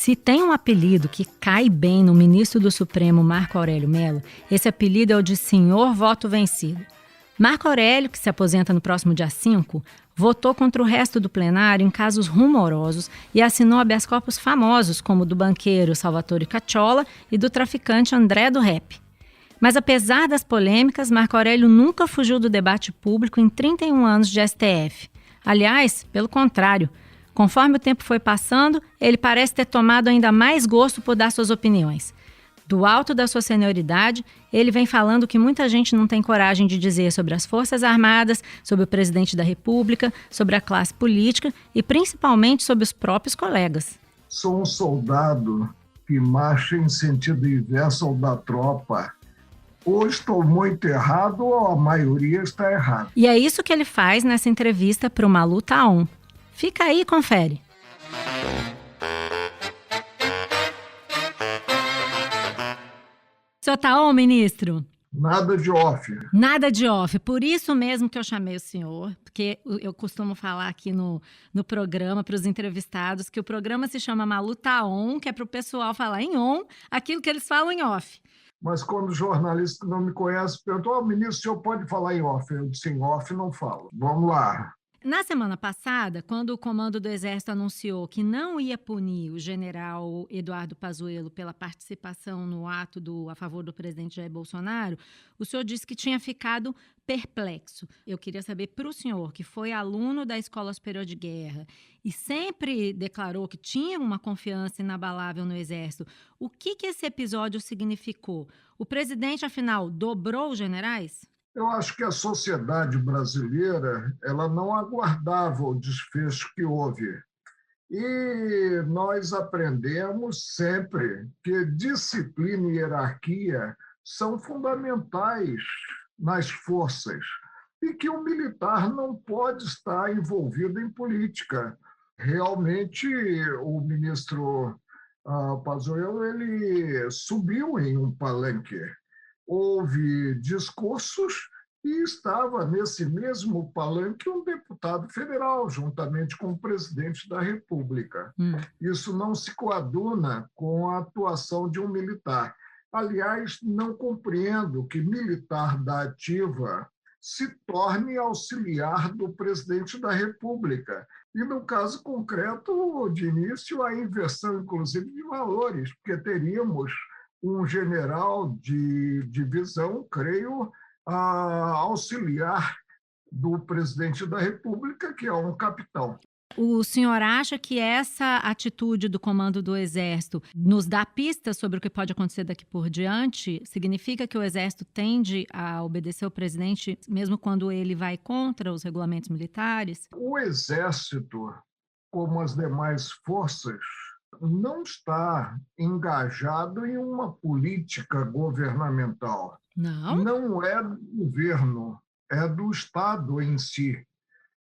Se tem um apelido que cai bem no ministro do Supremo Marco Aurélio Mello, esse apelido é o de Senhor Voto Vencido. Marco Aurélio, que se aposenta no próximo dia 5, votou contra o resto do plenário em casos rumorosos e assinou habeas corpus famosos como o do banqueiro Salvatore Cacciola e do traficante André do Rep. Mas apesar das polêmicas, Marco Aurélio nunca fugiu do debate público em 31 anos de STF. Aliás, pelo contrário, conforme o tempo foi passando, ele parece ter tomado ainda mais gosto por dar suas opiniões. Do alto da sua senioridade, ele vem falando que muita gente não tem coragem de dizer sobre as Forças Armadas, sobre o presidente da República, sobre a classe política e principalmente sobre os próprios colegas. Sou um soldado que marcha em sentido inverso ao da tropa. Ou estou muito errado ou a maioria está errada. E é isso que ele faz nessa entrevista para o Malu Taon. Fica aí e confere. Senhor Taon, ministro? Nada de off. Nada de off. Por isso mesmo que eu chamei o senhor, porque eu costumo falar aqui no programa para os entrevistados que o programa se chama Malu Taon, que é para o pessoal falar em on aquilo que eles falam em off. Mas quando o jornalista que não me conhece perguntou, ministro, o senhor pode falar em off? Eu disse, em off não falo. Vamos lá. Na semana passada, quando o Comando do Exército anunciou que não ia punir o general Eduardo Pazuello pela participação no ato a favor do presidente Jair Bolsonaro, o senhor disse que tinha ficado perplexo. Eu queria saber para o senhor, que foi aluno da Escola Superior de Guerra e sempre declarou que tinha uma confiança inabalável no Exército, o que esse episódio significou? O presidente, afinal, dobrou os generais? Eu acho que a sociedade brasileira ela não aguardava o desfecho que houve. E nós aprendemos sempre que disciplina e hierarquia são fundamentais nas forças e que o militar não pode estar envolvido em política. Realmente, o ministro Pazuello ele subiu em um palanque. Houve discursos e estava nesse mesmo palanque um deputado federal, juntamente com o presidente da República. Isso não se coaduna com a atuação de um militar. Aliás, não compreendo que militar da ativa se torne auxiliar do presidente da República. E, no caso concreto, de início, a inversão, inclusive, de valores, porque teríamos um general de divisão, creio, auxiliar do presidente da República, que é um capitão. O senhor acha que essa atitude do Comando do Exército nos dá pistas sobre o que pode acontecer daqui por diante? Significa que o Exército tende a obedecer ao presidente, mesmo quando ele vai contra os regulamentos militares? O Exército, como as demais forças, não está engajado em uma política governamental. Não? Não é do governo, é do Estado em si.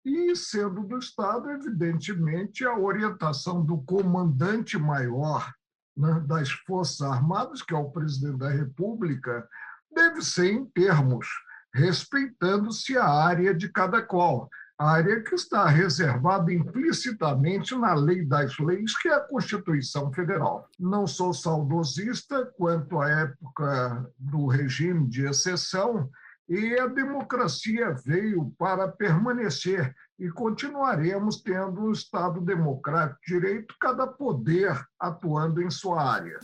E, sendo do Estado, evidentemente, a orientação do comandante maior, né, das Forças Armadas, que é o presidente da República, deve ser em termos, respeitando-se a área de cada qual. A área que está reservada implicitamente na lei das leis, que é a Constituição Federal. Não sou saudosista quanto à época do regime de exceção, e a democracia veio para permanecer e continuaremos tendo um Estado democrático de direito, cada poder atuando em sua área.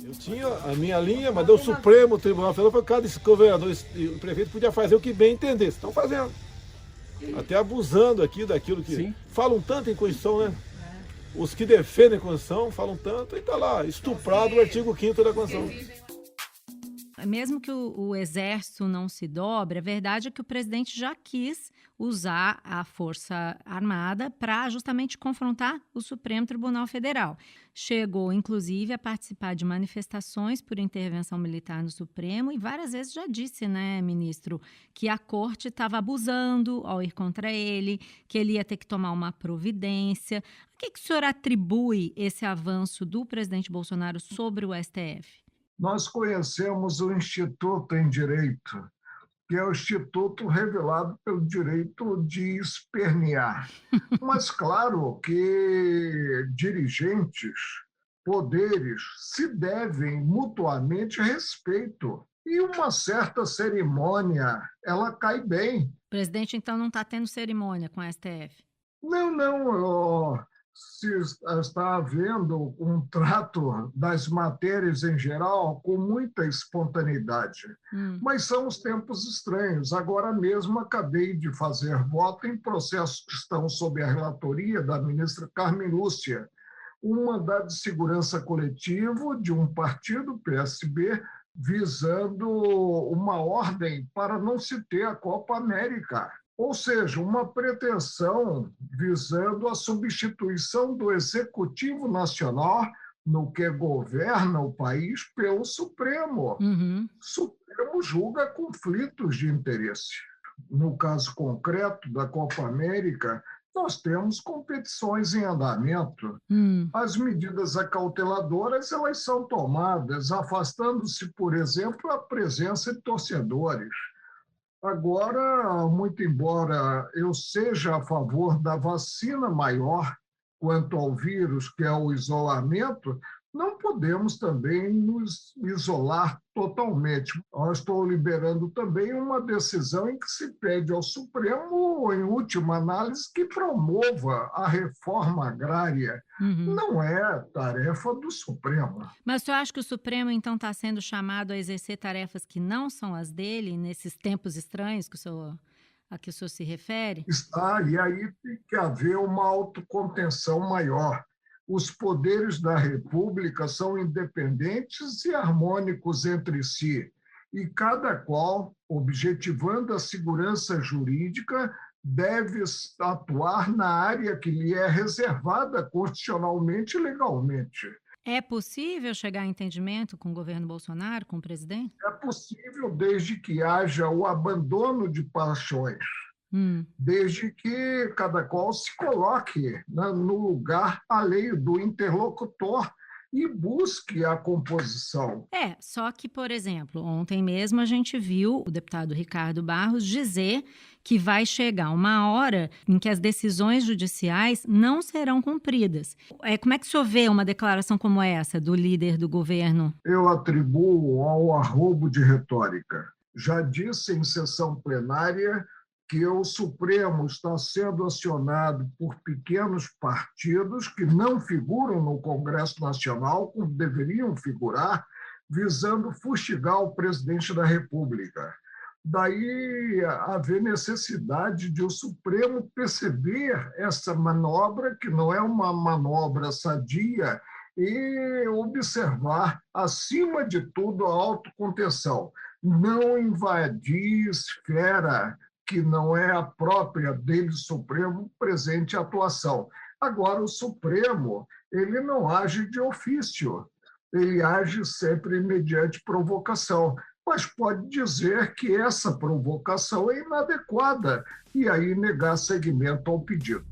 Eu tinha a minha linha, mas o Supremo Tribunal Federal foi cada governador e o prefeito podia fazer o que bem entendesse. Estão fazendo. Até abusando aqui daquilo que... Sim. Falam tanto em Constituição, né? Os que defendem a Constituição falam tanto e está lá, estuprado o artigo 5º da Constituição. Mesmo que o Exército não se dobre, a verdade é que o presidente já quis usar a Força Armada para justamente confrontar o Supremo Tribunal Federal. Chegou, inclusive, a participar de manifestações por intervenção militar no Supremo e várias vezes já disse, né, ministro, que a corte estava abusando ao ir contra ele, que ele ia ter que tomar uma providência. A que o senhor atribui esse avanço do presidente Bolsonaro sobre o STF? Nós conhecemos o Instituto em Direito que é o instituto revelado pelo direito de espernear. Mas, claro que dirigentes, poderes, se devem mutuamente respeito. E uma certa cerimônia, ela cai bem. O presidente, então, não está tendo cerimônia com a STF? Não, se está havendo um trato das matérias em geral com muita espontaneidade. Mas são os tempos estranhos. Agora mesmo acabei de fazer voto em processos que estão sob a relatoria da ministra Carmen Lúcia, um mandado de segurança coletivo de um partido, PSB, visando uma ordem para não se ter a Copa América. Ou seja, uma pretensão visando a substituição do Executivo Nacional, no que governa o país, pelo Supremo. O Supremo julga conflitos de interesse. No caso concreto da Copa América, nós temos competições em andamento. As medidas acauteladoras elas são tomadas, afastando-se, por exemplo, a presença de torcedores. Agora, muito embora eu seja a favor da vacina maior quanto ao vírus, que é o isolamento, não podemos também nos isolar totalmente. Eu estou liberando também uma decisão em que se pede ao Supremo, em última análise, que promova a reforma agrária. Não é tarefa do Supremo. Mas o senhor acha que o Supremo, então, está sendo chamado a exercer tarefas que não são as dele, nesses tempos estranhos a que o senhor se refere? Está, e aí tem que haver uma autocontenção maior. Os poderes da República são independentes e harmônicos entre si, e cada qual, objetivando a segurança jurídica, deve atuar na área que lhe é reservada constitucionalmente e legalmente. É possível chegar a entendimento com o governo Bolsonaro, com o presidente? É possível desde que haja o abandono de paixões. Desde que cada qual se coloque no lugar alheio do interlocutor e busque a composição. Só que, por exemplo, ontem mesmo a gente viu o deputado Ricardo Barros dizer que vai chegar uma hora em que as decisões judiciais não serão cumpridas. Como é que o senhor vê uma declaração como essa do líder do governo? Eu atribuo ao arrobo de retórica. Já disse em sessão plenária que o Supremo está sendo acionado por pequenos partidos que não figuram no Congresso Nacional, como deveriam figurar, visando fustigar o presidente da República. Daí haver necessidade de o Supremo perceber essa manobra, que não é uma manobra sadia, e observar, acima de tudo, a autocontenção. Não invadir esfera que não é a própria dele, Supremo, presente atuação. Agora, o Supremo, ele não age de ofício, ele age sempre mediante provocação, mas pode dizer que essa provocação é inadequada e aí negar seguimento ao pedido.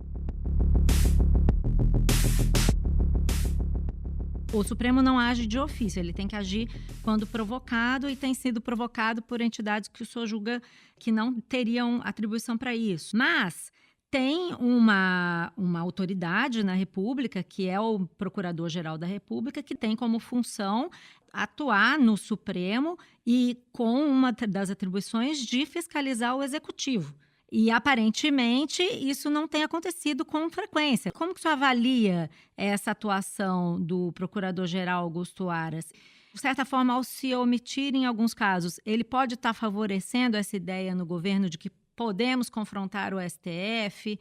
O Supremo não age de ofício, ele tem que agir quando provocado e tem sido provocado por entidades que o senhor julga que não teriam atribuição para isso. Mas tem uma autoridade na República, que é o Procurador-Geral da República, que tem como função atuar no Supremo e com uma das atribuições de fiscalizar o Executivo. E, aparentemente, isso não tem acontecido com frequência. Como que o senhor avalia essa atuação do Procurador-Geral Augusto Aras? De certa forma, ao se omitir em alguns casos, ele pode estar favorecendo essa ideia no governo de que podemos confrontar o STF?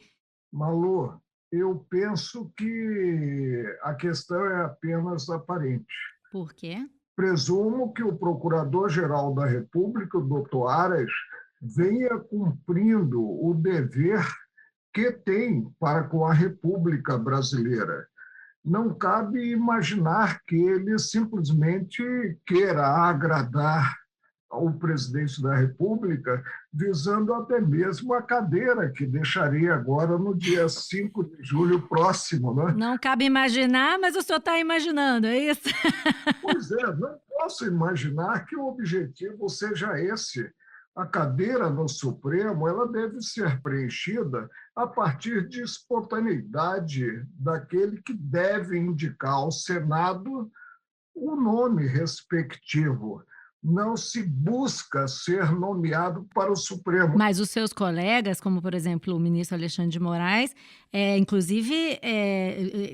Malu, eu penso que a questão é apenas aparente. Por quê? Presumo que o Procurador-Geral da República, o doutor Aras, venha cumprindo o dever que tem para com a República Brasileira. Não cabe imaginar que ele simplesmente queira agradar ao presidente da República, visando até mesmo a cadeira que deixaria agora no dia 5 de julho próximo. Né? Não cabe imaginar, mas o senhor está imaginando, é isso? Pois é, não posso imaginar que o objetivo seja esse. A cadeira no Supremo ela deve ser preenchida a partir de espontaneidade daquele que deve indicar ao Senado o nome respectivo. Não se busca ser nomeado para o Supremo. Mas os seus colegas, como por exemplo o ministro Alexandre de Moraes, inclusive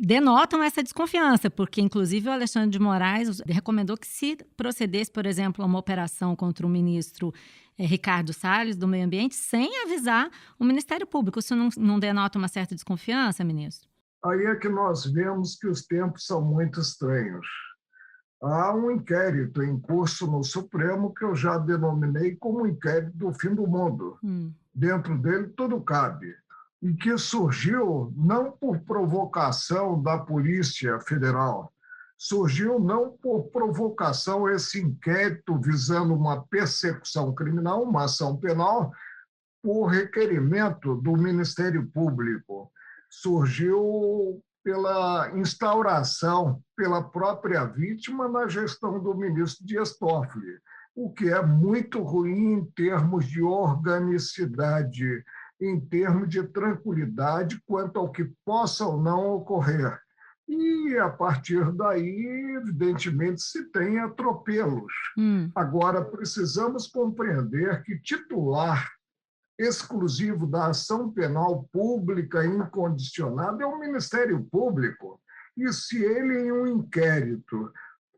denotam essa desconfiança, porque inclusive o Alexandre de Moraes recomendou que se procedesse, por exemplo, a uma operação contra o ministro Ricardo Salles, do Meio Ambiente, sem avisar o Ministério Público. Isso não denota uma certa desconfiança, ministro? Aí é que nós vemos que os tempos são muito estranhos. Há um inquérito em curso no Supremo que eu já denominei como inquérito do fim do mundo. Dentro dele tudo cabe. E que surgiu não por provocação da Polícia Federal, surgiu não por provocação esse inquérito visando uma persecução criminal, uma ação penal, por requerimento do Ministério Público. Surgiu pela instauração, pela própria vítima na gestão do ministro Dias Toffoli, o que é muito ruim em termos de organicidade, em termos de tranquilidade quanto ao que possa ou não ocorrer. E, a partir daí, evidentemente, se tem atropelos. Agora, precisamos compreender que titular exclusivo da ação penal pública incondicionada é o Ministério Público. E se ele, em um inquérito,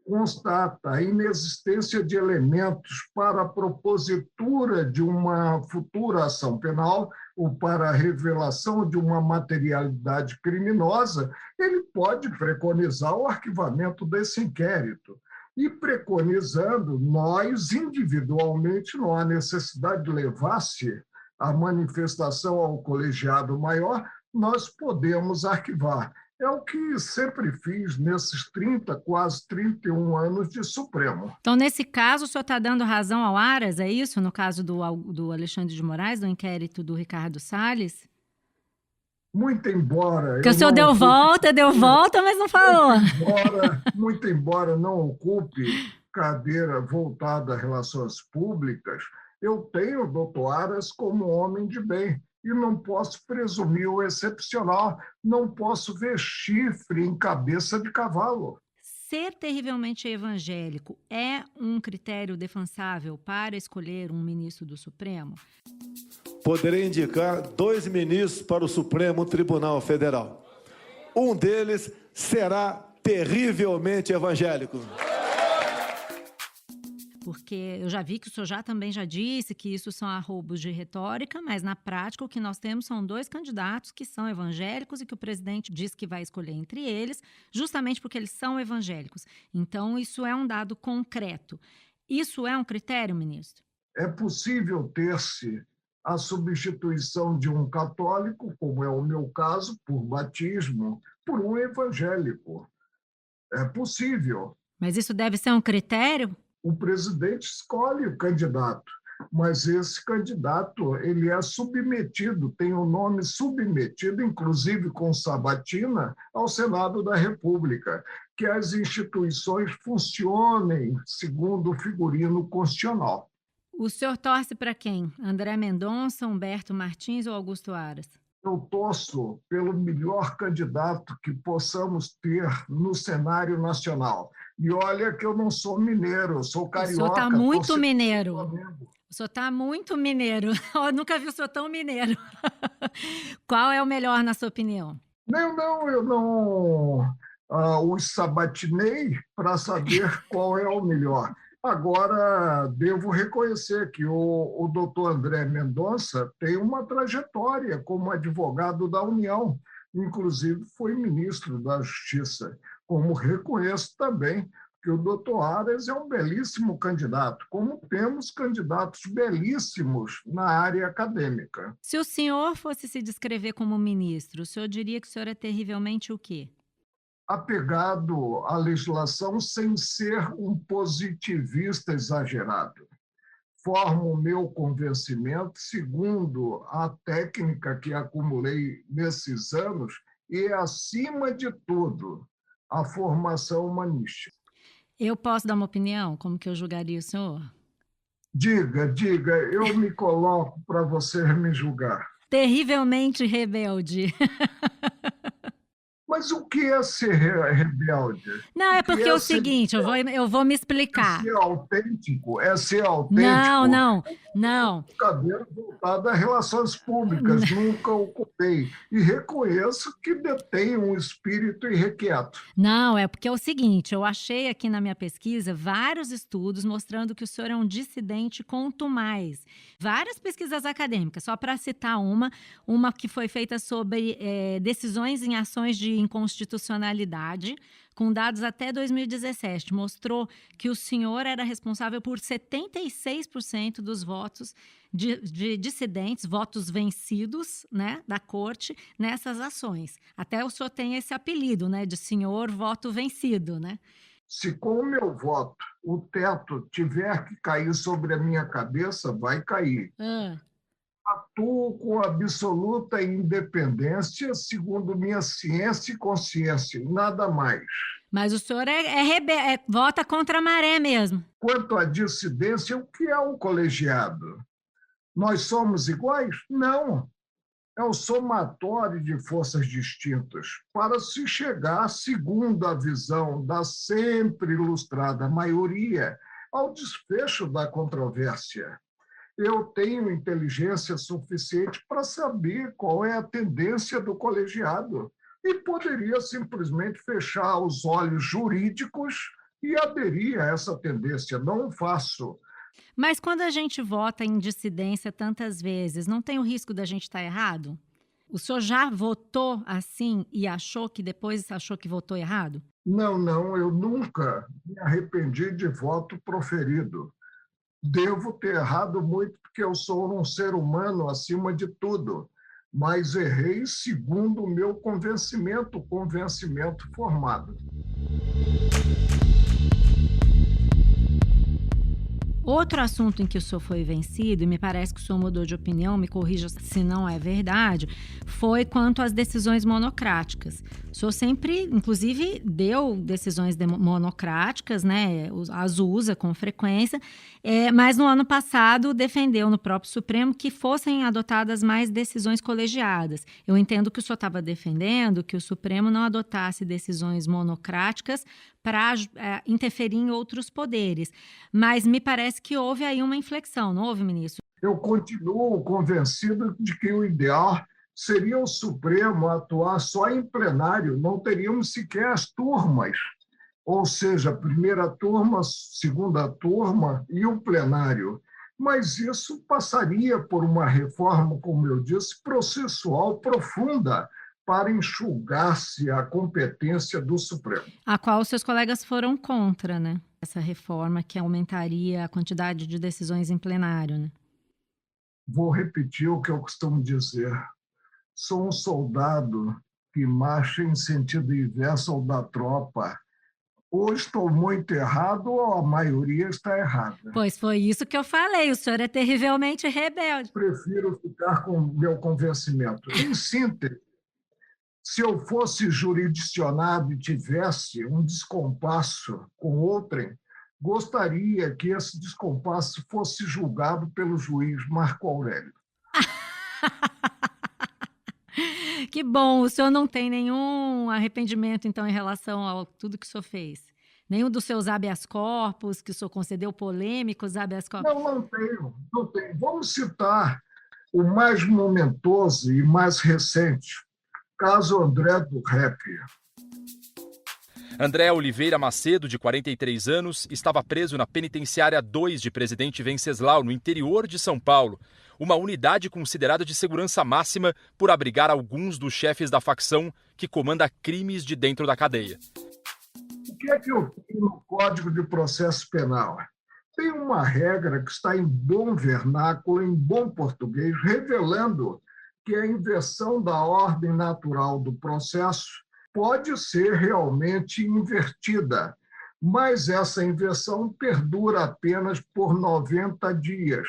constata a inexistência de elementos para a propositura de uma futura ação penal ou para a revelação de uma materialidade criminosa, ele pode preconizar o arquivamento desse inquérito. E preconizando, nós, individualmente, não há necessidade de levar-se a manifestação ao colegiado maior, nós podemos arquivar. É o que sempre fiz nesses 30, quase 31 anos de Supremo. Então, nesse caso, o senhor está dando razão ao Aras, é isso? No caso do Alexandre de Moraes, do inquérito do Ricardo Salles? Muito embora... Porque o senhor deu volta, mas não falou. Muito embora não ocupe cadeira voltada a relações públicas, eu tenho o doutor Aras como homem de bem e não posso presumir o excepcional, não posso ver chifre em cabeça de cavalo. Ser terrivelmente evangélico é um critério defensável para escolher um ministro do Supremo? Poderei indicar 2 ministros para o Supremo Tribunal Federal. Um deles será terrivelmente evangélico. Porque eu já vi que o senhor também já disse que isso são arroubos de retórica, mas na prática o que nós temos são 2 candidatos que são evangélicos e que o presidente diz que vai escolher entre eles, justamente porque eles são evangélicos. Então, isso é um dado concreto. Isso é um critério, ministro? É possível ter-se a substituição de um católico, como é o meu caso, por batismo, por um evangélico. É possível. Mas isso deve ser um critério? O presidente escolhe o candidato, mas esse candidato ele é submetido, tem o nome submetido, inclusive com sabatina, ao Senado da República, que as instituições funcionem segundo o figurino constitucional. O senhor torce para quem? André Mendonça, Humberto Martins ou Augusto Aras? Eu torço pelo melhor candidato que possamos ter no cenário nacional. E olha que eu não sou mineiro, eu sou carioca. O senhor está muito mineiro. O senhor está muito mineiro. Eu nunca vi o senhor tão mineiro. Qual é o melhor, na sua opinião? Eu não os sabatinei para saber qual é o melhor. Agora, devo reconhecer que o doutor André Mendonça tem uma trajetória como advogado da União, inclusive foi ministro da Justiça, como reconheço também que o doutor Aras é um belíssimo candidato, como temos candidatos belíssimos na área acadêmica. Se o senhor fosse se descrever como ministro, o senhor diria que o senhor é terrivelmente o quê? Apegado à legislação sem ser um positivista exagerado. Formo o meu convencimento segundo a técnica que acumulei nesses anos e, acima de tudo, a formação humanística. Eu posso dar uma opinião? Como que eu julgaria o senhor? Diga, eu me coloco para você me julgar. Terrivelmente rebelde. Mas o que é ser rebelde? Não, é porque é o ser seguinte, eu vou me explicar. ser autêntico? É ser Não, autêntico? não. Cadeira voltada a relações públicas, nunca ocupei. E reconheço que detenho um espírito irrequieto. Não, é porque é o seguinte, eu achei aqui na minha pesquisa vários estudos mostrando que o senhor é um dissidente contumaz. Várias pesquisas acadêmicas, só para citar uma que foi feita sobre decisões em ações de inconstitucionalidade, com dados até 2017, mostrou que o senhor era responsável por 76% dos votos de dissidentes, votos vencidos, né, da corte nessas ações. Até o senhor tem esse apelido, né, de senhor voto vencido, né? Se com o meu voto o teto tiver que cair sobre a minha cabeça, vai cair. Atuo com absoluta independência, segundo minha ciência e consciência, nada mais. Mas o senhor vota contra a maré mesmo. Quanto à dissidência, o que é um colegiado? Nós somos iguais? Não. É o somatório de forças distintas para se chegar, segundo a visão da sempre ilustrada maioria, ao desfecho da controvérsia. Eu tenho inteligência suficiente para saber qual é a tendência do colegiado e poderia simplesmente fechar os olhos jurídicos e aderir a essa tendência. Não faço. Mas quando a gente vota em dissidência tantas vezes, não tem o risco da gente estar errado? O senhor já votou assim e depois achou que votou errado? Não, eu nunca me arrependi de voto proferido. Devo ter errado muito porque eu sou um ser humano acima de tudo, mas errei segundo o meu convencimento formado. Outro assunto em que o senhor foi vencido, e me parece que o senhor mudou de opinião, me corrija se não é verdade, foi quanto às decisões monocráticas. O senhor sempre, inclusive, deu decisões monocráticas, né? As usa com frequência, mas no ano passado defendeu no próprio Supremo que fossem adotadas mais decisões colegiadas. Eu entendo que o senhor estava defendendo que o Supremo não adotasse decisões monocráticas para interferir em outros poderes. Mas me parece que houve aí uma inflexão, não houve, ministro? Eu continuo convencido de que o ideal seria o Supremo atuar só em plenário, não teríamos sequer as turmas, ou seja, primeira turma, segunda turma e o plenário. Mas isso passaria por uma reforma, como eu disse, processual profunda, para enxugar-se a competência do Supremo. A qual os seus colegas foram contra, né? Essa reforma que aumentaria a quantidade de decisões em plenário, né? Vou repetir o que eu costumo dizer. Sou um soldado que marcha em sentido inverso ao da tropa. Ou estou muito errado ou a maioria está errada. Pois foi isso que eu falei, o senhor é terrivelmente rebelde. Prefiro ficar com o meu convencimento. Em síntese, se eu fosse jurisdicionado e tivesse um descompasso com outrem, gostaria que esse descompasso fosse julgado pelo juiz Marco Aurélio. Que bom, o senhor não tem nenhum arrependimento, então, em relação a tudo que o senhor fez? Nenhum dos seus habeas corpus, que o senhor concedeu polêmicos habeas corpus? Não tenho. Vamos citar o mais momentoso e mais recente, caso André do Rep. André Oliveira Macedo, de 43 anos, estava preso na Penitenciária 2 de Presidente Venceslau, no interior de São Paulo, uma unidade considerada de segurança máxima por abrigar alguns dos chefes da facção que comanda crimes de dentro da cadeia. O que é que eu tenho no Código de Processo Penal? Tem uma regra que está em bom vernáculo, em bom português, revelando que a inversão da ordem natural do processo pode ser realmente invertida, mas essa inversão perdura apenas por 90 dias,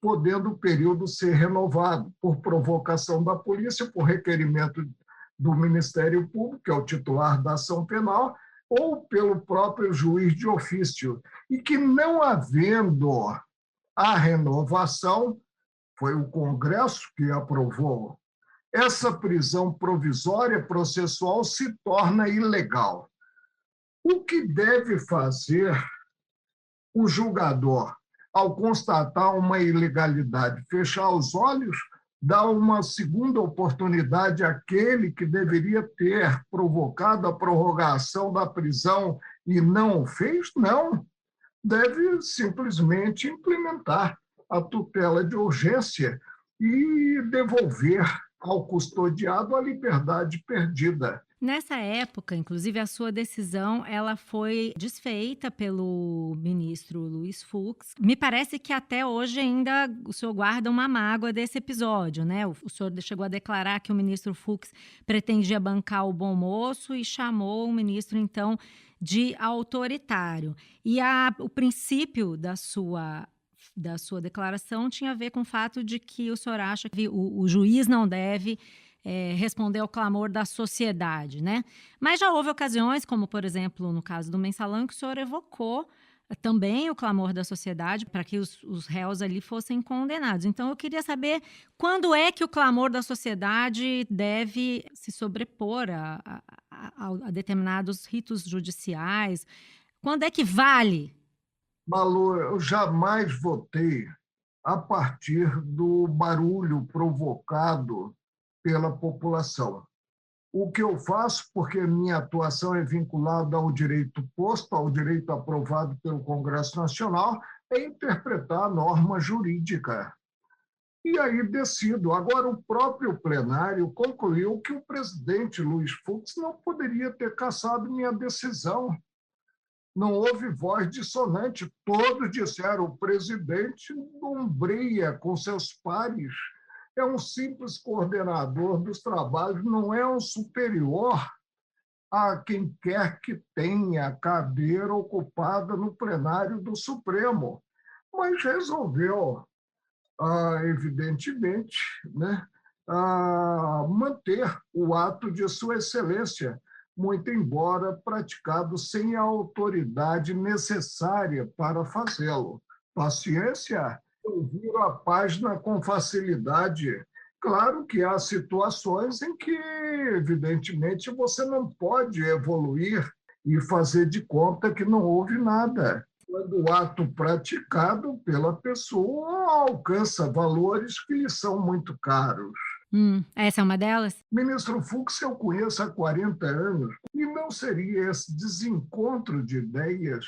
podendo o período ser renovado por provocação da polícia, por requerimento do Ministério Público, que é o titular da ação penal, ou pelo próprio juiz de ofício, e que não havendo A renovação foi o Congresso que aprovou. Essa prisão provisória processual se torna ilegal. O que deve fazer o julgador ao constatar uma ilegalidade? Fechar os olhos, dar uma segunda oportunidade àquele que deveria ter provocado a prorrogação da prisão e não o fez? Não. Deve simplesmente implementar a tutela de urgência e devolver ao custodiado a liberdade perdida. Nessa época, inclusive, a sua decisão ela foi desfeita pelo ministro Luiz Fux. Me parece que até hoje ainda o senhor guarda uma mágoa desse episódio, né? O senhor chegou a declarar que o ministro Fux pretendia bancar o bom moço e chamou o ministro, então, de autoritário. E o princípio da sua declaração tinha a ver com o fato de que o senhor acha que o juiz não deve responder ao clamor da sociedade, né? Mas já houve ocasiões, como, por exemplo, no caso do Mensalão, que o senhor evocou também o clamor da sociedade para que os réus ali fossem condenados. Então, eu queria saber quando é que o clamor da sociedade deve se sobrepor a determinados ritos judiciais. Quando é que vale? Malu, eu jamais votei a partir do barulho provocado pela população. O que eu faço, porque minha atuação é vinculada ao direito posto, ao direito aprovado pelo Congresso Nacional, é interpretar a norma jurídica. E aí decido. Agora, o próprio plenário concluiu que o presidente Luiz Fux não poderia ter cassado minha decisão. Não houve voz dissonante. Todos disseram: o presidente ombreia com seus pares. É um simples coordenador dos trabalhos, não é um superior a quem quer que tenha cadeira ocupada no plenário do Supremo. Mas resolveu, evidentemente, né, manter o ato de Sua Excelência, muito embora praticado sem a autoridade necessária para fazê-lo. Paciência, eu viro a página com facilidade. Claro que há situações em que, evidentemente, você não pode evoluir e fazer de conta que não houve nada. Quando o ato praticado pela pessoa alcança valores que lhe são muito caros. Essa é uma delas? Ministro Fux eu conheço há 40 anos e não seria esse desencontro de ideias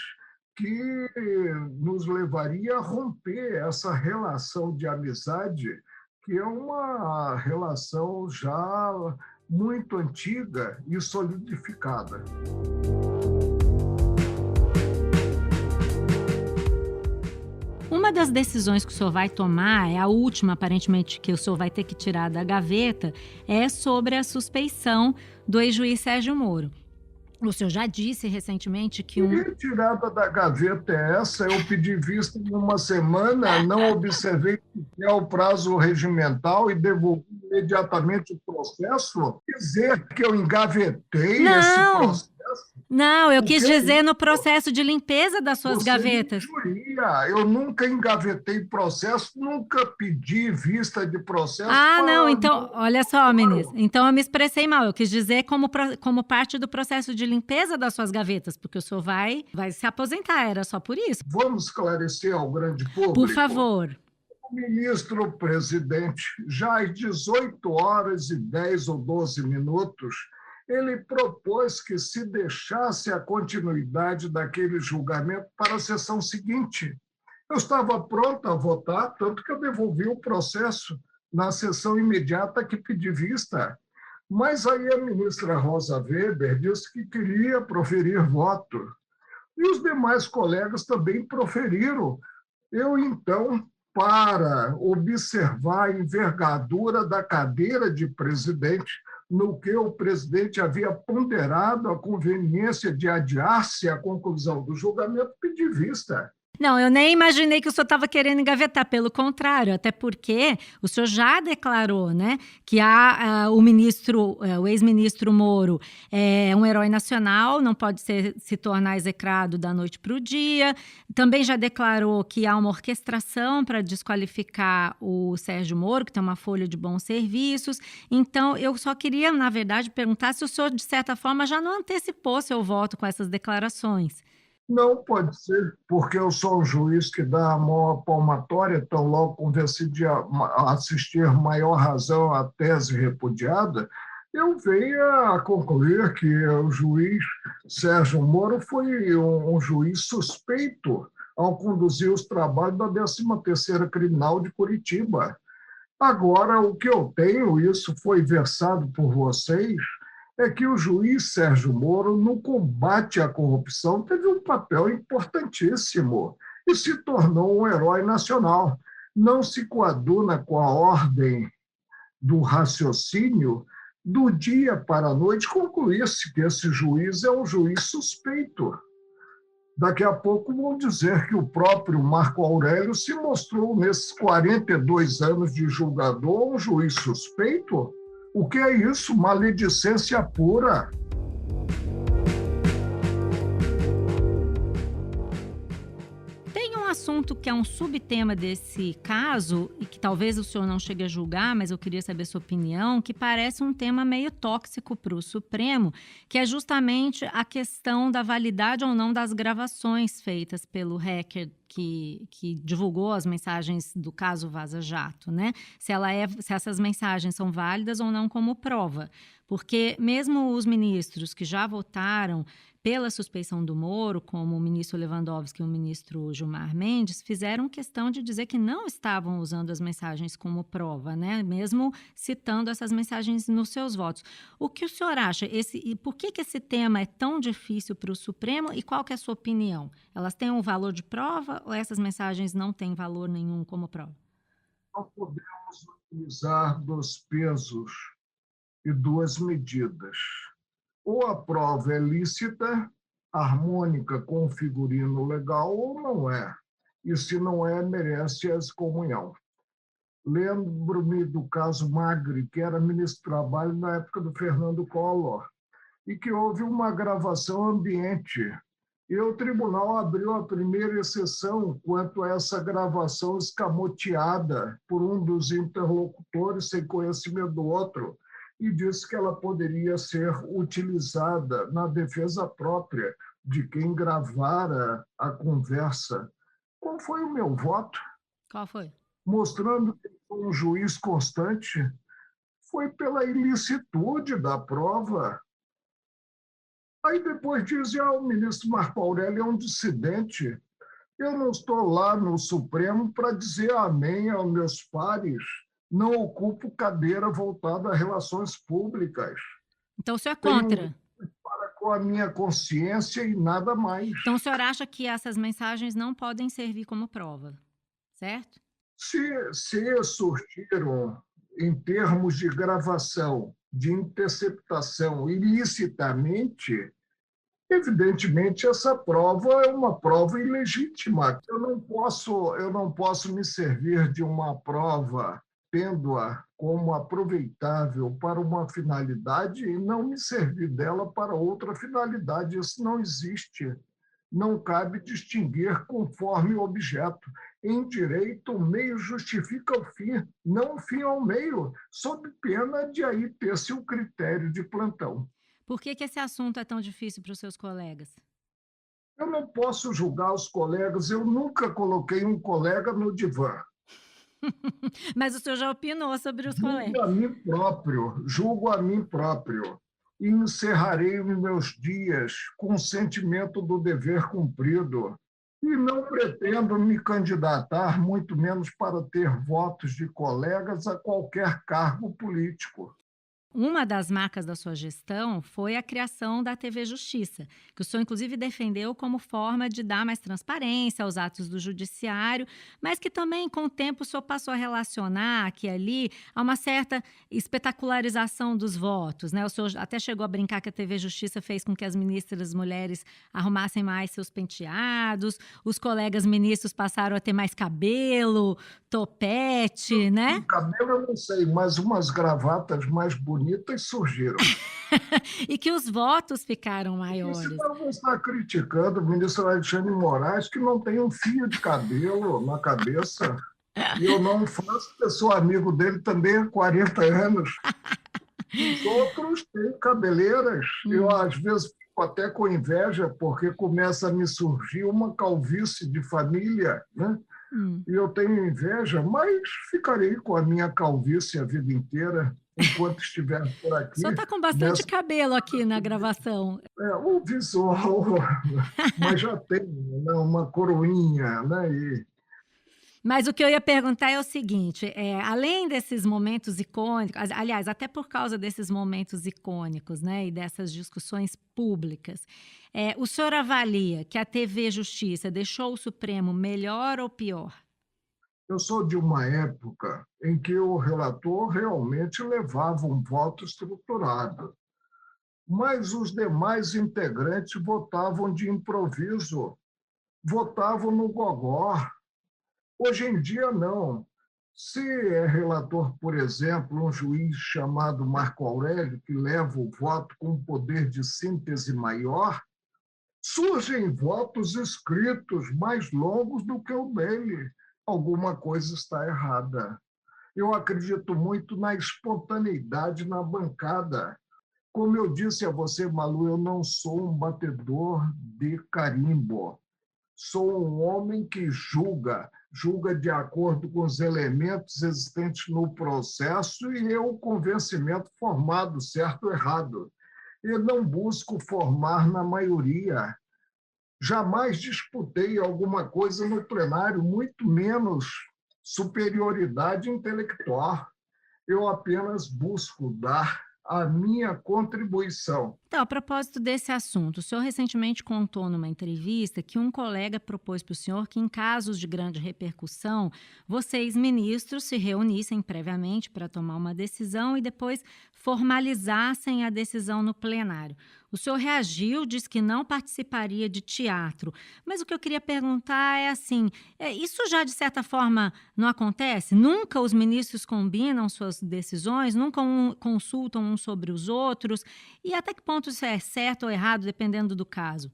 que nos levaria a romper essa relação de amizade, que é uma relação já muito antiga e solidificada. Uma das decisões que o senhor vai tomar, é a última, aparentemente, que o senhor vai ter que tirar da gaveta, é sobre a suspeição do ex-juiz Sérgio Moro. O senhor já disse recentemente que Que retirada da gaveta é essa? Eu pedi vista em uma semana, não observei o prazo regimental e devolvi imediatamente o processo. Dizer que eu engavetei esse processo? Não, eu quis dizer no processo de limpeza das suas gavetas. Eu nunca engavetei processo, nunca pedi vista de processo. Não, então, olha só, ministro. Então, eu me expressei mal. Eu quis dizer como parte do processo de limpeza das suas gavetas, porque o senhor vai se aposentar, era só por isso. Vamos esclarecer ao grande público? Por favor. O ministro-presidente, já às 18h10 ou 12 minutos, ele propôs que se deixasse a continuidade daquele julgamento para a sessão seguinte. Eu estava pronto a votar, tanto que eu devolvi o processo na sessão imediata que pedi vista. Mas aí a ministra Rosa Weber disse que queria proferir voto. E os demais colegas também proferiram. Eu, então, para observar a envergadura da cadeira de presidente, no que o presidente havia ponderado a conveniência de adiar-se a conclusão do julgamento, pedi vista. Não, eu nem imaginei que o senhor estava querendo engavetar, pelo contrário, até porque o senhor já declarou, né, que o ex-ministro Moro é um herói nacional, não pode se tornar execrado da noite para o dia. Também já declarou que há uma orquestração para desqualificar o Sérgio Moro, que tem uma folha de bons serviços. Então, eu só queria, na verdade, perguntar se o senhor, de certa forma, já não antecipou seu voto com essas declarações. Não pode ser, porque eu sou um juiz que dá a maior palmatória, então logo quando decidi assistir maior razão à tese repudiada, eu venho a concluir que o juiz Sérgio Moro foi um juiz suspeito ao conduzir os trabalhos da 13ª Criminal de Curitiba. Agora, o que eu tenho, isso foi versado por vocês, é que o juiz Sérgio Moro, no combate à corrupção, teve um papel importantíssimo e se tornou um herói nacional. Não se coaduna com a ordem do raciocínio do dia para a noite concluir-se que esse juiz é um juiz suspeito. Daqui a pouco vão dizer que o próprio Marco Aurélio se mostrou, nesses 42 anos de julgador, um juiz suspeito. O que é isso? Maledicência pura. Tem um assunto que é um subtema desse caso, e que talvez o senhor não chegue a julgar, mas eu queria saber sua opinião, que parece um tema meio tóxico para o Supremo, que é justamente a questão da validade ou não das gravações feitas pelo hacker que divulgou as mensagens do caso Vaza Jato, né? Se essas mensagens são válidas ou não como prova. Porque mesmo os ministros que já votaram pela suspeição do Moro, como o ministro Lewandowski e o ministro Gilmar Mendes, fizeram questão de dizer que não estavam usando as mensagens como prova, né? Mesmo citando essas mensagens nos seus votos. O que o senhor acha? Por que esse tema é tão difícil para o Supremo e qual que é a sua opinião? Elas têm um valor de prova ou essas mensagens não têm valor nenhum como prova? Não podemos utilizar dois pesos e duas medidas. Ou a prova é lícita, harmônica com o figurino legal, ou não é. E se não é, merece a excomunhão. Lembro-me do caso Magri, que era ministro do Trabalho na época do Fernando Collor, e que houve uma gravação ambiente. E o tribunal abriu a primeira exceção quanto a essa gravação escamoteada por um dos interlocutores sem conhecimento do outro, e disse que ela poderia ser utilizada na defesa própria de quem gravara a conversa. Qual foi o meu voto? Qual foi? Mostrando que foi um juiz constante, foi pela ilicitude da prova. Aí depois dizem, o ministro Marco Aurélio é um dissidente. Eu não estou lá no Supremo para dizer amém aos meus pares. Não ocupo cadeira voltada a relações públicas. Então o senhor é contra? Para com a minha consciência e nada mais. Então o senhor acha que essas mensagens não podem servir como prova, certo? Se surgiram, em termos de gravação, de interceptação ilicitamente, evidentemente essa prova é uma prova ilegítima. Eu não posso me servir de uma prova tendo-a como aproveitável para uma finalidade e não me servir dela para outra finalidade. Isso não existe. Não cabe distinguir conforme o objeto. Em direito, o meio justifica o fim, não o fim ao meio, sob pena de aí ter-se o critério de plantão. Por que esse assunto é tão difícil para os seus colegas? Eu não posso julgar os colegas, eu nunca coloquei um colega no divã. Mas o senhor já opinou sobre os colegas. Julgo a mim próprio. E encerrarei os meus dias com o sentimento do dever cumprido. E não pretendo me candidatar, muito menos para ter votos de colegas a qualquer cargo político. uma das marcas da sua gestão foi a criação da TV Justiça, que o senhor, inclusive, defendeu como forma de dar mais transparência aos atos do judiciário, mas que também, com o tempo, o senhor passou a relacionar aqui e ali a uma certa espetacularização dos votos, né? O senhor até chegou a brincar que a TV Justiça fez com que as ministras mulheres arrumassem mais seus penteados, os colegas ministros passaram a ter mais cabelo, topete, né? O cabelo eu não sei, mas umas gravatas mais bonitas surgiram. E que os votos ficaram maiores. Você não está criticando o ministro Alexandre de Moraes, que não tem um fio de cabelo na cabeça. E eu não faço, porque sou amigo dele também há 40 anos. Os outros têm cabeleiras. Eu, às vezes, fico até com inveja, porque começa a me surgir uma calvície de família, né? E eu tenho inveja, mas ficarei com a minha calvície a vida inteira, enquanto estiver por aqui. O senhor está com bastante cabelo aqui na gravação. O visual, mas já tem, né, uma coroinha, né? Mas o que eu ia perguntar é o seguinte, além desses momentos icônicos, aliás, até por causa desses momentos icônicos, né, e dessas discussões públicas, o senhor avalia que a TV Justiça deixou o Supremo melhor ou pior? Eu sou de uma época em que o relator realmente levava um voto estruturado, mas os demais integrantes votavam de improviso, votavam no gogó. Hoje em dia, não. Se é relator, por exemplo, um juiz chamado Marco Aurélio, que leva o voto com um poder de síntese maior, surgem votos escritos mais longos do que o dele. Alguma coisa está errada. Eu acredito muito na espontaneidade na bancada. Como eu disse a você, Malu, eu não sou um batedor de carimbo. Sou um homem que julga de acordo com os elementos existentes no processo e o convencimento formado, certo ou errado. E não busco formar na maioria. Jamais disputei alguma coisa no plenário, muito menos superioridade intelectual. Eu apenas busco dar a minha contribuição. Então, a propósito desse assunto, o senhor recentemente contou numa entrevista que um colega propôs para o senhor que, em casos de grande repercussão, vocês, ministros, se reunissem previamente para tomar uma decisão e depois formalizassem a decisão no plenário. O senhor reagiu, disse que não participaria de teatro, mas o que eu queria perguntar é assim, isso já de certa forma não acontece? Nunca os ministros combinam suas decisões, nunca consultam uns sobre os outros, e até que ponto isso é certo ou errado, dependendo do caso?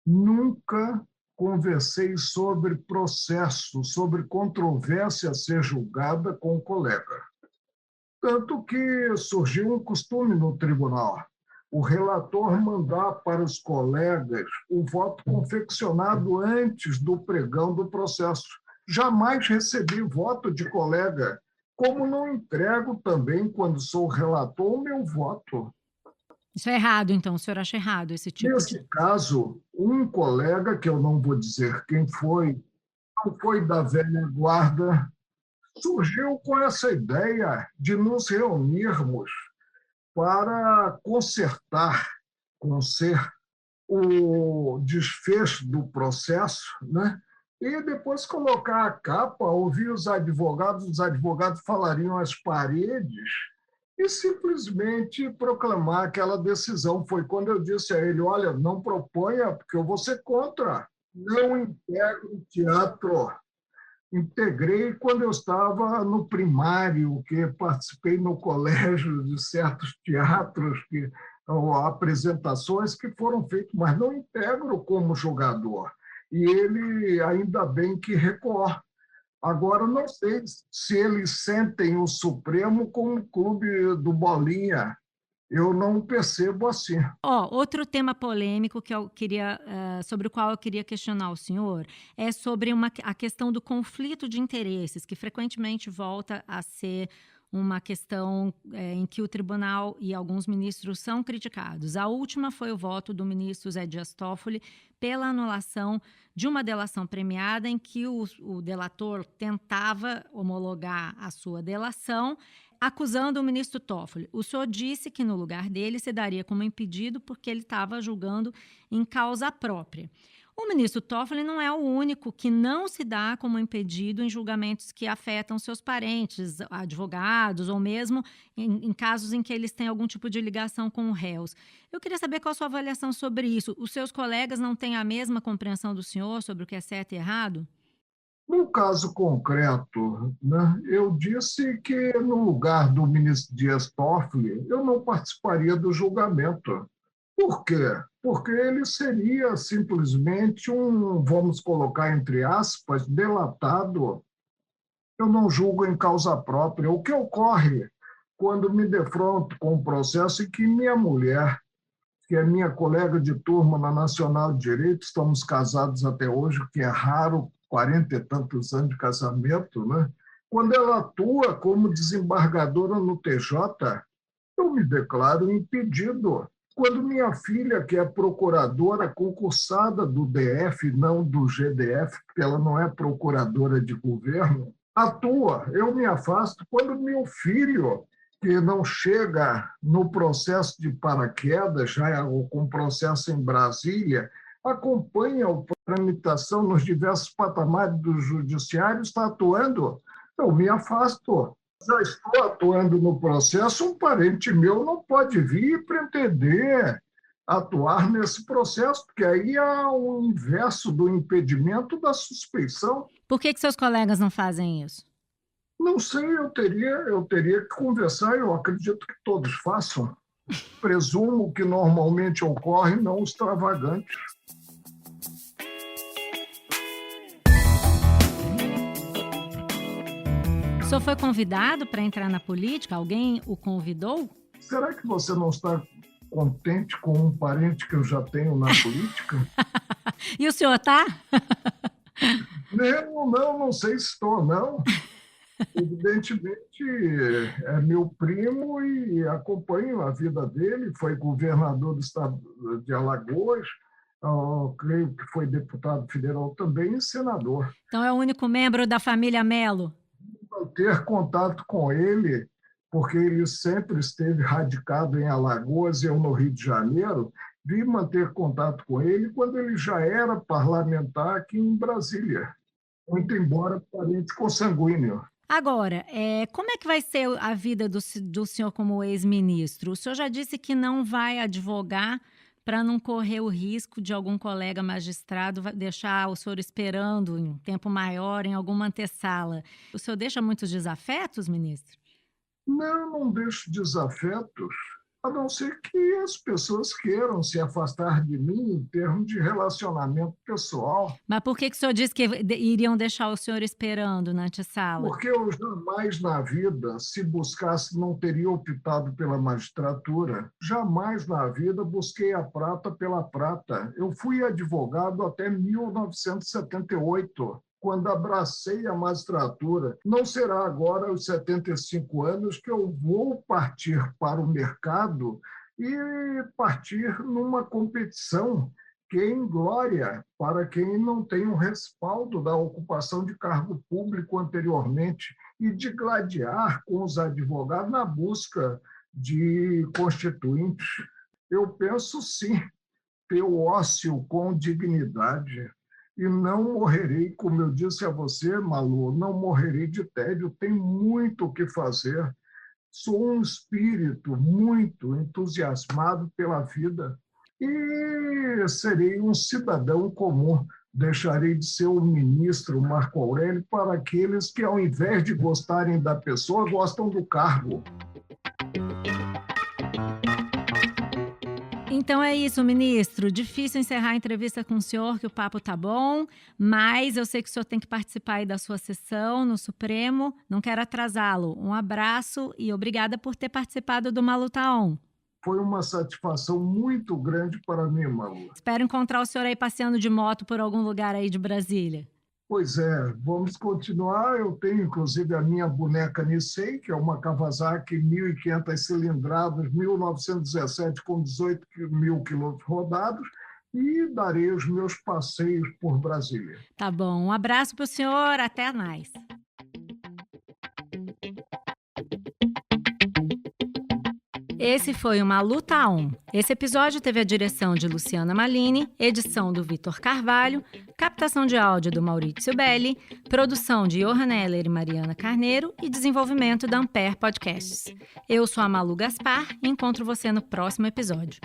Nunca conversei sobre processo, sobre controvérsia a ser julgada com o colega. Tanto que surgiu um costume no tribunal. O relator mandar para os colegas o voto confeccionado antes do pregão do processo. Jamais recebi voto de colega, como não entrego também, quando sou relator, o meu voto. Isso é errado, então? O senhor acha errado esse tipo Nesse caso, um colega, que eu não vou dizer quem foi, não foi da velha guarda, surgiu com essa ideia de nos reunirmos para consertar o desfecho do processo, né? E depois colocar a capa, ouvir os advogados falariam às paredes e simplesmente proclamar aquela decisão. Foi quando eu disse a ele, olha, não proponha, porque eu vou ser contra. Não integro o teatro. Integrei quando eu estava no primário, que participei no colégio de certos teatros, apresentações que foram feitas, mas não integro como jogador. E ele, ainda bem que recorre. Agora, não sei se eles sentem o Supremo como clube do Bolinha. Eu não percebo assim. Outro tema polêmico que eu queria, sobre o qual eu queria questionar o senhor é sobre a questão do conflito de interesses, que frequentemente volta a ser uma questão em que o tribunal e alguns ministros são criticados. A última foi o voto do ministro Zé Dias Toffoli pela anulação de uma delação premiada em que o delator tentava homologar a sua delação acusando o ministro Toffoli. O senhor disse que no lugar dele se daria como impedido porque ele estava julgando em causa própria. O ministro Toffoli não é o único que não se dá como impedido em julgamentos que afetam seus parentes, advogados, ou mesmo em casos em que eles têm algum tipo de ligação com réus. Eu queria saber qual a sua avaliação sobre isso. Os seus colegas não têm a mesma compreensão do senhor sobre o que é certo e errado? No caso concreto, né, eu disse que no lugar do ministro Dias Toffoli, eu não participaria do julgamento. Por quê? Porque ele seria simplesmente vamos colocar entre aspas, delatado. Eu não julgo em causa própria. O que ocorre quando me defronto com um processo em que minha mulher, que é minha colega de turma na Nacional de Direito, estamos casados até hoje, o que é raro, 40 e tantos anos de casamento, né? Quando ela atua como desembargadora no TJ, eu me declaro impedido. Quando minha filha, que é procuradora concursada do DF, não do GDF, porque ela não é procuradora de governo, atua, eu me afasto. Quando meu filho, que não chega no processo de paraquedas, já com processo em Brasília, acompanha a tramitação nos diversos patamares do judiciário, está atuando, eu me afasto. Já estou atuando no processo, um parente meu não pode vir e pretender atuar nesse processo, porque aí é o inverso do impedimento da suspeição. Por que seus colegas não fazem isso? Não sei, eu teria que conversar, eu acredito que todos façam. Presumo que normalmente ocorre, não extravagante. O senhor foi convidado para entrar na política? Alguém o convidou? Será que você não está contente com um parente que eu já tenho na política? E o senhor está? Não sei se estou, não. Evidentemente, é meu primo e acompanho a vida dele. Foi governador do estado de Alagoas, creio que foi deputado federal também e senador. Então é o único membro da família Melo? Ter contato com ele, porque ele sempre esteve radicado em Alagoas e eu no Rio de Janeiro, vim manter contato com ele quando ele já era parlamentar aqui em Brasília, muito embora parente consanguíneo. Agora, como é que vai ser a vida do senhor como ex-ministro? O senhor já disse que não vai advogar para não correr o risco de algum colega magistrado deixar o senhor esperando em um tempo maior em alguma antessala. O senhor deixa muitos desafetos, ministro? Não deixo desafetos, a não ser que as pessoas queiram se afastar de mim em termos de relacionamento pessoal. Mas por que o senhor disse que iriam deixar o senhor esperando na antessala? Porque eu jamais na vida, se buscasse, não teria optado pela magistratura. Jamais na vida busquei a prata pela prata. Eu fui advogado até 1978. Quando abracei a magistratura. Não será agora, aos 75 anos, que eu vou partir para o mercado e partir numa competição que é inglória para quem não tem o respaldo da ocupação de cargo público anteriormente e de gladiar com os advogados na busca de constituintes. Eu penso, sim, ter o ócio com dignidade. E não morrerei, como eu disse a você, Malu, não morrerei de tédio, tenho muito o que fazer. Sou um espírito muito entusiasmado pela vida e serei um cidadão comum. Deixarei de ser o ministro Marco Aurélio para aqueles que, ao invés de gostarem da pessoa, gostam do cargo. Então é isso, ministro. Difícil encerrar a entrevista com o senhor, que o papo tá bom, mas eu sei que o senhor tem que participar aí da sua sessão no Supremo. Não quero atrasá-lo. Um abraço e obrigada por ter participado do Malu Tá On. Foi uma satisfação muito grande para mim, Malu. Espero encontrar o senhor aí passeando de moto por algum lugar aí de Brasília. Pois é, vamos continuar. Eu tenho, inclusive, a minha boneca Nissei, que é uma Kawasaki 1.500 cilindradas, 1917, com 18 mil quilômetros rodados, e darei os meus passeios por Brasília. Tá bom, um abraço para o senhor, até mais. Esse foi Uma Luta On. Esse episódio teve a direção de Luciana Malini, edição do Vitor Carvalho, captação de áudio do Maurício Belli, produção de Johan Heller e Mariana Carneiro e desenvolvimento da Ampere Podcasts. Eu sou a Malu Gaspar e encontro você no próximo episódio.